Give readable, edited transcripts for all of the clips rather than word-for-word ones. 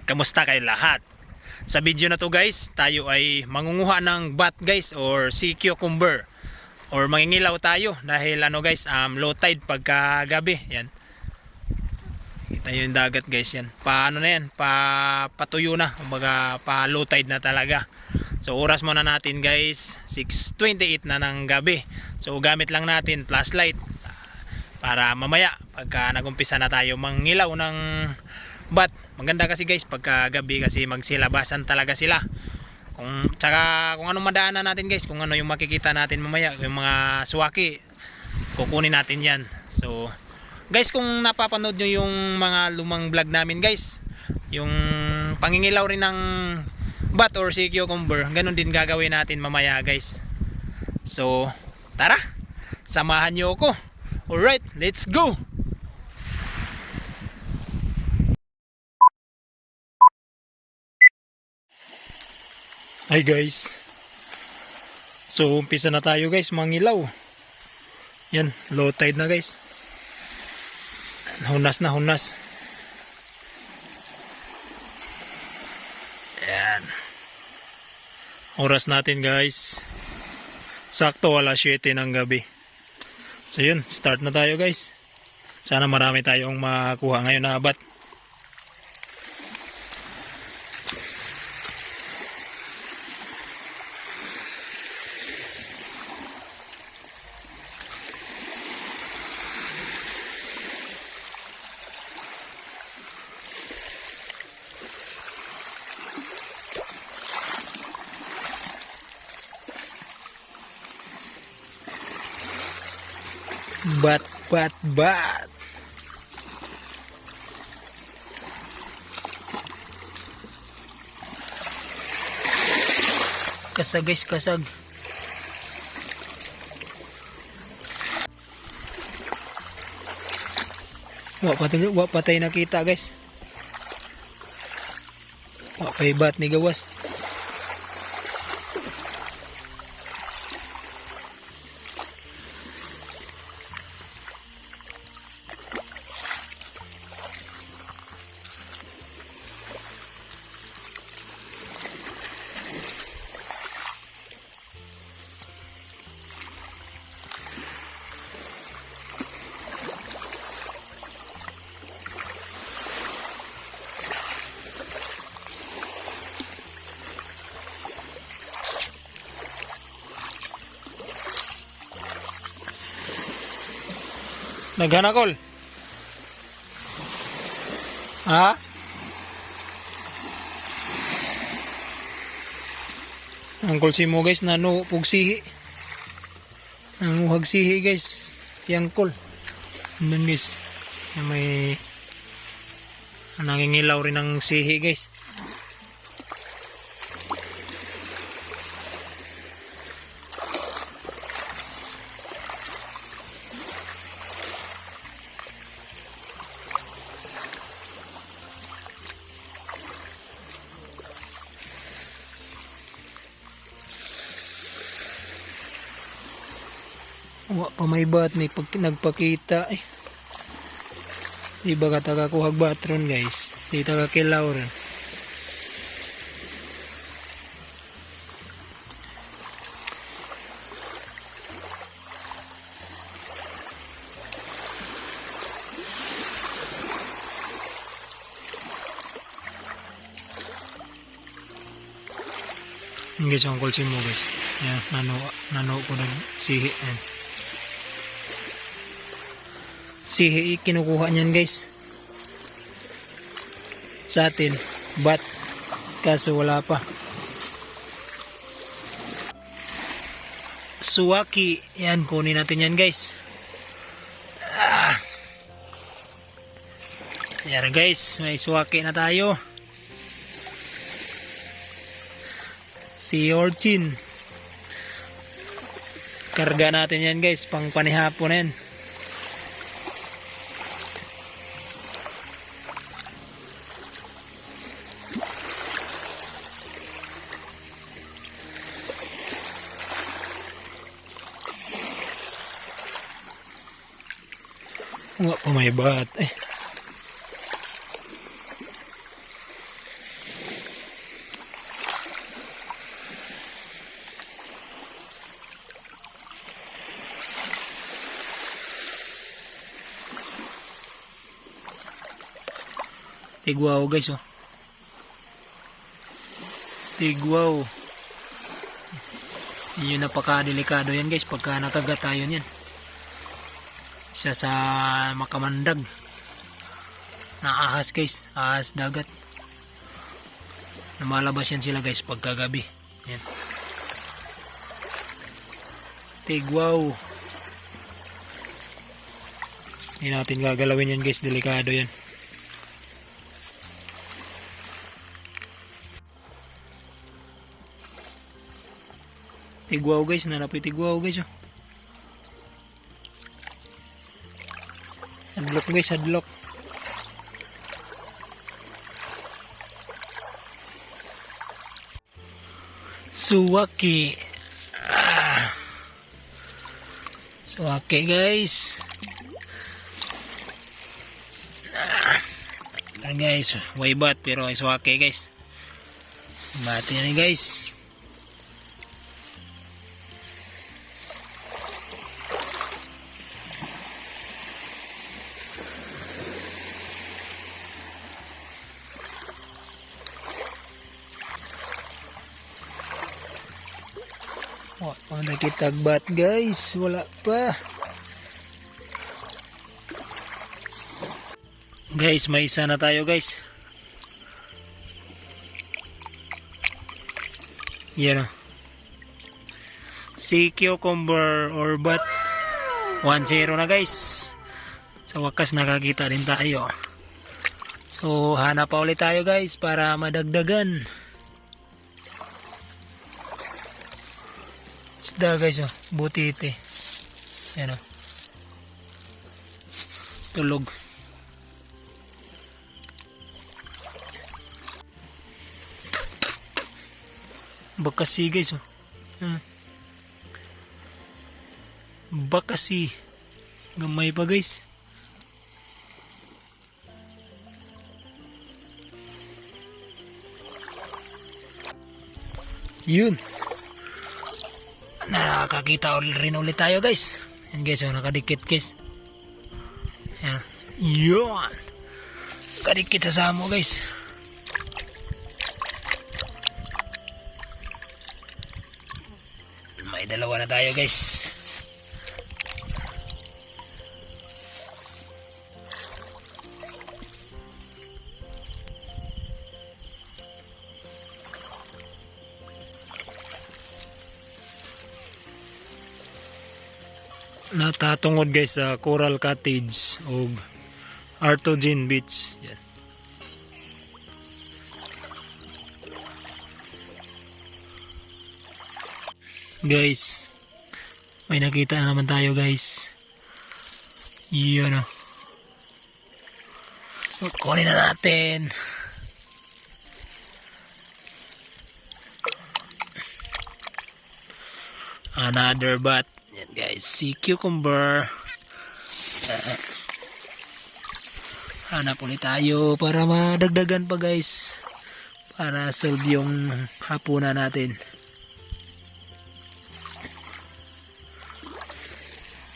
Kamusta kayo lahat? Sa video na to guys, tayo ay mangunguha ng bat guys or sea cucumber or mangingilaw tayo dahil ano guys, low tide pagkagabi. Yan. Kita nyo yung dagat guys yan. Paano na yan? Patuyo na. Kumbaga pa low tide na talaga. So oras muna natin guys, 6:28 na ng gabi. So gamit lang natin flashlight para mamaya pagka nagumpisa na tayo mangilaw ng bat. Maganda kasi guys pagka gabi kasi magsilabasan talaga sila. Tsaka kung anong madaanan natin guys, kung ano yung makikita natin mamaya, yung mga suwaki, kukunin natin yan. So guys, kung napapanood nyo yung mga lumang vlog namin guys, yung pangingilaw rin ng bat or sea cucumber, ganun din gagawin natin mamaya guys. So tara, samahan nyo ako. Alright, let's go! Hi guys, so umpisa na tayo guys mangilaw. Yan, low tide na guys. Hunas na hunas. Yan. Oras natin guys, sakto alas 7 ng gabi. So yun, start na tayo guys. Sana marami tayong makuha ngayon na bat. Bat. Kasag guys, kasag. Wa patay nakita guys. Wa pay bat ni gawas. Naghanakol. Ha? Angkol si mo guys, nano pugsihi. Nanguhag sihi guys. Tiangkol. Then guys, may nangingilaw rin ng sihi guys. Wa pa may bat ni nagpakita eh. Di ba ka tagakuhag batron guys? Di tagakilaw rin. Guys, ang kulsin mo guys. Yan, nano ko ng sihi. Yan. Sihi kinukuha niyan guys sa atin, bat, kaso wala pa. Suwaki, yan, kunin natin yan guys. Yan guys, may suwaki na tayo. Sea urchin, karga natin yan guys, pang panihapon yan. Wa pa may bat eh. Tigwaw guys oh. Tigwaw. Yun, napaka-delikado yan guys pagka nakagat tayo yan. Isa sa makamandag na ahas guys, ahas dagat. Lumalabas yan sila guys pagkagabi. Yan. Tigwaw. Hindi natin gagalawin yan guys, delikado yan. Tigwaw guys, nanapoy tigwaw guys oh. Hadlock guys, hadlock. Suwaki. Suwaki guys. Guys, way bat pero ay suwaki guys. Bati na guys. Oh, nakitagbat guys, wala pa. Guys, may isa na tayo guys. Yan o. Si cucumber or bat 1-0 na guys. Sa wakas nakakita din tayo. So hanap pa ulit tayo guys para madagdagan. Isda guys oh, butite. Yan oh. Tulog. Bakasi guys oh. Bakasi. Gamay pa guys. Yun. Nakakita rin ulit tayo guys. Yan guys oh, nakadikit guys. Yan. Yun. Nakadikit sa samo guys. May dalawa na tayo guys. Natatungod guys sa Coral Cottage o Artogen Beach. Yan. Guys, may nakita na naman tayo guys. Yun o. Kunin na natin. Another bat. Yan guys, si cucumber. Hanap ulit tayo para madagdagan pa guys. Para solve yung hapunan natin.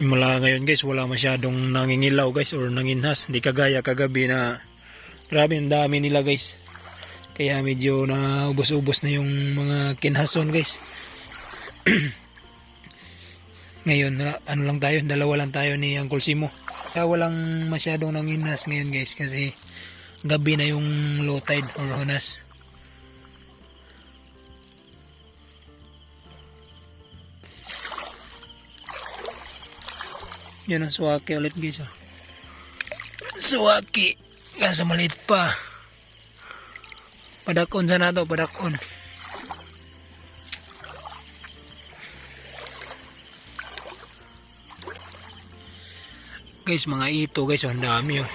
Mula ngayon guys, wala masyadong nangingilaw guys or nanginhas. Hindi kagaya kagabi na grabe ang dami nila guys. Kaya medyo na ubos-ubos na yung mga kinhason guys. Ngayon, ano lang tayo, dalawa lang tayo ni Uncle Simo. Kaya walang masyadong nanginhas ngayon guys kasi gabi na yung low tide or hunas. Yan ang suwaki ulit guys oh. Suwaki. Kasa maliit pa. Padakon sana to, padakon. Guys, mga ito guys, ang dami oh.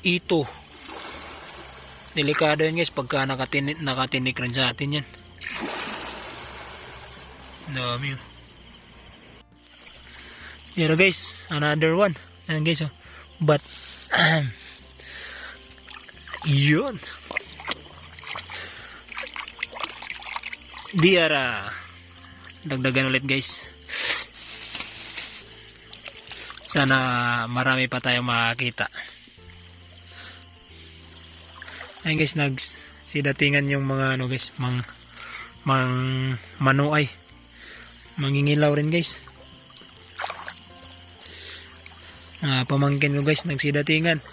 Ito. Delikado yan guys pagka nakatinik rin sa atin yan. Dami oh. Yan guys, another one. Yan guys oh. But yun. Diara. Dagdagan ulit guys. Sana marami pa tayong makakita. Ayun guys, sidatingan yung mga ano guys, manuay. Mangingilaw rin guys. Pamangkin ko guys, nagsidatingan.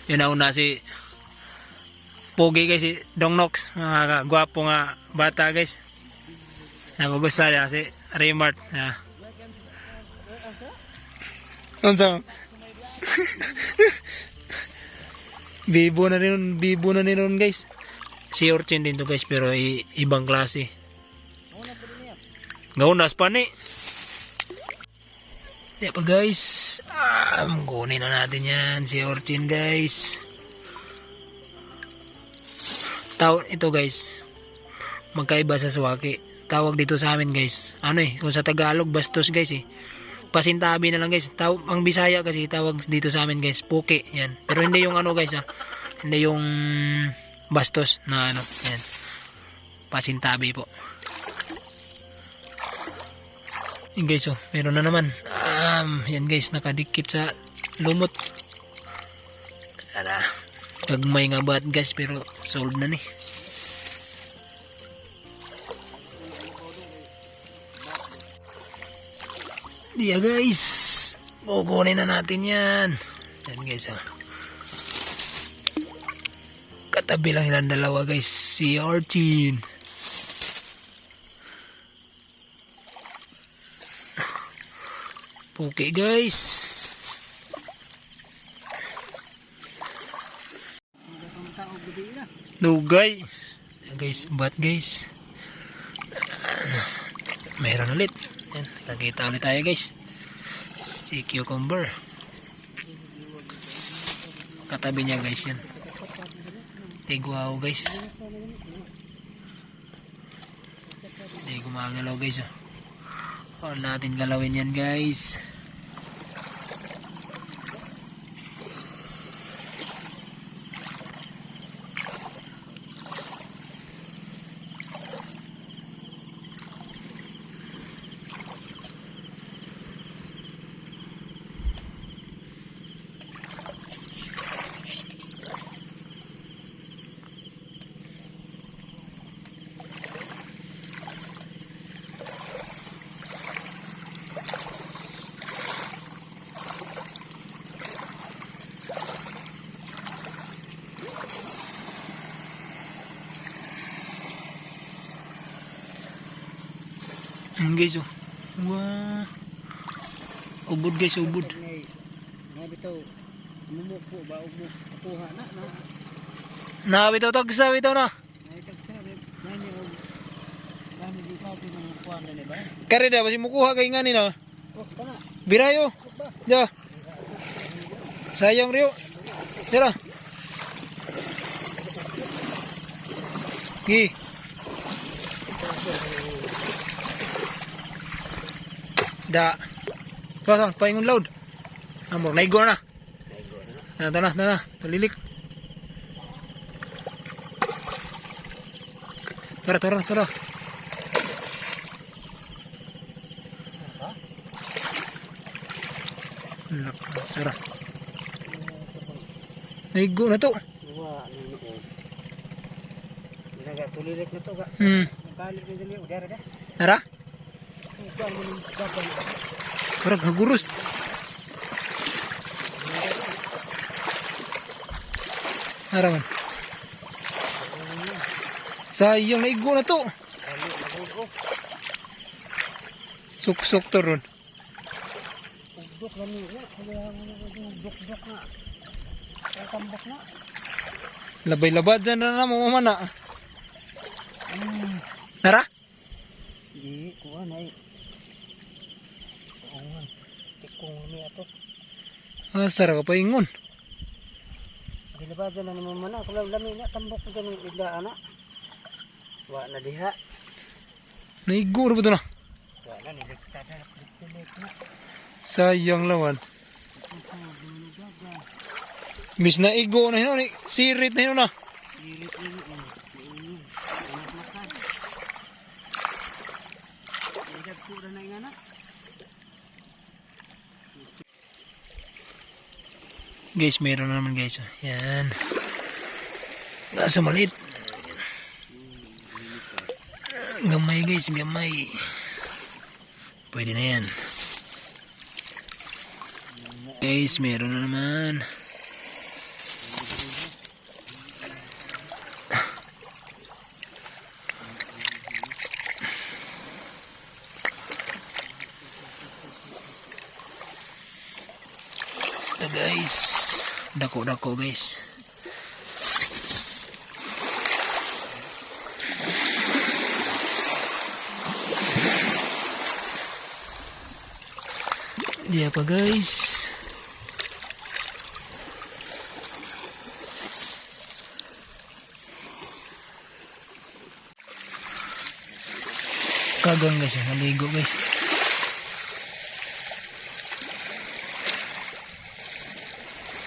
Yun na una si Pogi guys, si Dong Nox. Mga gwapo nga bata guys. Napagusta niya si Raymart. Unsa? Bibo na rin guys. Si Orchin din to guys, pero ibang klase. Gaunas pa ni. Kaya pa guys, kunin na natin yan si Orchin guys. Ito guys, magkaiba sa Suwaki. Tawag dito sa amin guys, kung sa Tagalog bastos guys pasintabi na lang guys. Ang Bisaya kasi tawag dito sa amin guys, puki yan. Pero hindi yung guys hindi yung bastos na yan. Pasintabi po. Yan guys, meron na naman. Yan guys, nakadikit sa lumot. Gagmay nga bat guys, pero solve na ni. Diya guys, kukunin na natin yan. Yan guys, katabi lang ilang dalawa guys, si Orchin. Okay guys. Dugay. Guys, bat guys. Mayroon ulit. Yan, nakakita ulit tayo guys. Si cucumber. Katabi niya guys yan. Tigwaw guys. Hindi gumagalaw guys. Huwag natin galawin yan guys. Ayan guys, wow, ubod guys, ubod. Nabitaw tagsa, bitaw na. Kare da, basi mukuha kay nga nila. Birayo. Ya. Sayang Rio. Tira. Gi. Da. Pasang paingon load. Amor naigo na. Na. Palilik. Tara. Sara. Naigo na to. Tulilik na to ga. Balik na dali udara da. Tara. Parang hagurus. Haraman. Sayang naigo na to. Suk to ron. Dok lami na, dok na. Tambak na. Labay-labad dyan na mo mana. Nara? Di, kuha na eh. Kuha. Tikong may ato. Sara ka pa ingon. Labad dyan na ni mo mana. Kung lami na, tambak na dyan yung biglaan na. Wa na diha. Naigo na ba ito na? Wa na, nilikta na. Sayang lawan. Bis na igo na yun. Sirit na yun na. Guys, meron na naman guys. Yan. Kaso maliit. Gamay guys, gamay. Pwede na yan. Guys, meron na naman. Ito guys. Dako-dako guys. Dia apa guys? Kagang guys, maligo guys.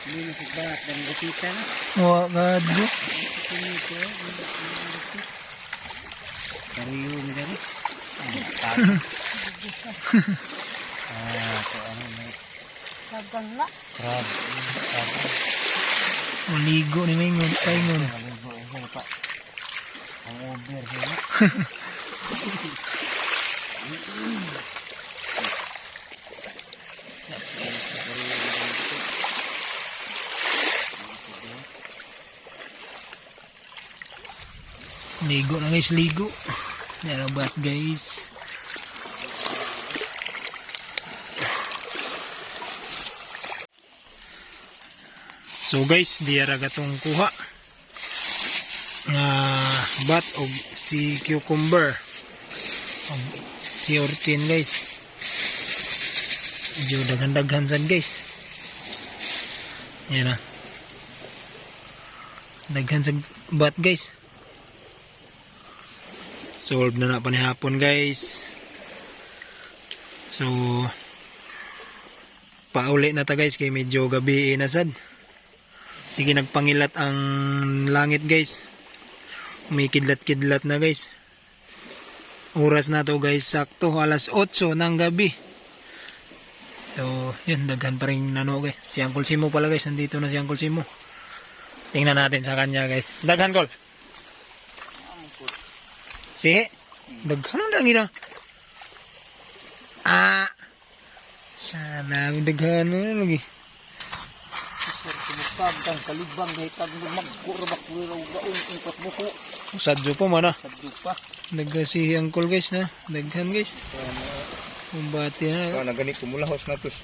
Ini masih berat dan kita na. Wah, gado. Kariyo ni dari. Ito ano may Dagang na. crab. Maligo ni Mingon, paingon. Maligo ini pak. Ang over sila. Ligo na guys, ligo. Narabat guys. So guys, diara gatong kuha nga bat og si cucumber. Si orchin guys. Medyo daghan-daghan sad guys. Yan na. Daghan sa bat guys. Solve na pa ni hapon guys. So pauli na ta guys kay medyo gabi na sad. Sige, nagpangilat ang langit guys. May kidlat-kidlat na guys. Oras na to guys, sakto alas 8 ng gabi. So yun, daghan pa rin nano guys. Si Uncle Simo pala guys, nandito na si Uncle Simo. Tingnan natin sa kanya guys. Daghan kol. Sihe. Daghan ang dangin na. Sana daghan na lagi. Pagkang kalibang hitag magkurabak wiro gaon ingkot buko. Sadyo po mana. Sabdo pa. Daghan si Uncle guys na. Daghan guys. Umbati na. Na ganit kumulahos na tos.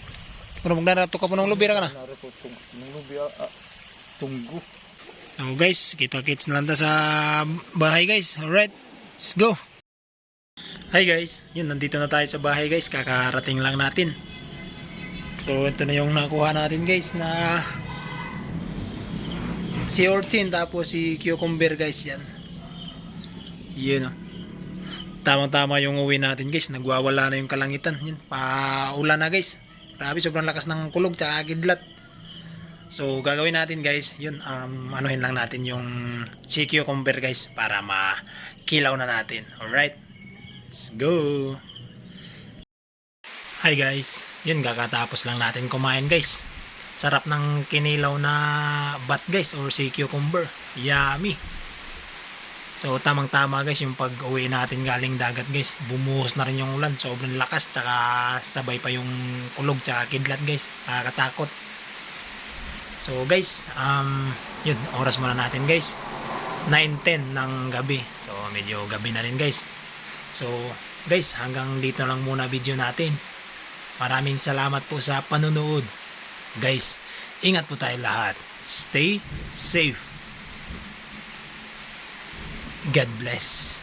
Kung magdarato ka po ng lubira ka na. Naro ko nung lubi tunggu. So guys, kita-kits na lang ta sa bahay guys. Alright, let's go. Hi guys, yun, nandito na tayo sa bahay guys. Kakarating lang natin. So ito na yung nakuha natin guys na si orchin tapos si cucumber guys yan. Yun o. Tama-tama yung uwi natin guys. Nagwawala na yung kalangitan. Yun, paulan na guys. Grabe, sobrang lakas ng kulog tsaka kidlat. So gagawin natin guys, yun, anuhin lang natin yung si cucumber guys para makilaw na natin. Alright, let's go. Hi guys, yun, kakatapos lang natin kumain guys. Sarap ng kinilaw na bat guys or si cucumber. Yummy. So tamang tama guys yung pag uwi natin galing dagat guys. Bumuhos na rin yung ulan, sobrang lakas, tsaka sabay pa yung kulog tsaka kidlat guys. Nakakatakot. So guys, yun, oras muna natin guys. 9:10 ng gabi. So medyo gabi na rin guys. So guys, hanggang dito lang muna video natin. Maraming salamat po sa panonood. Guys, ingat po tayo lahat. Stay safe. God bless.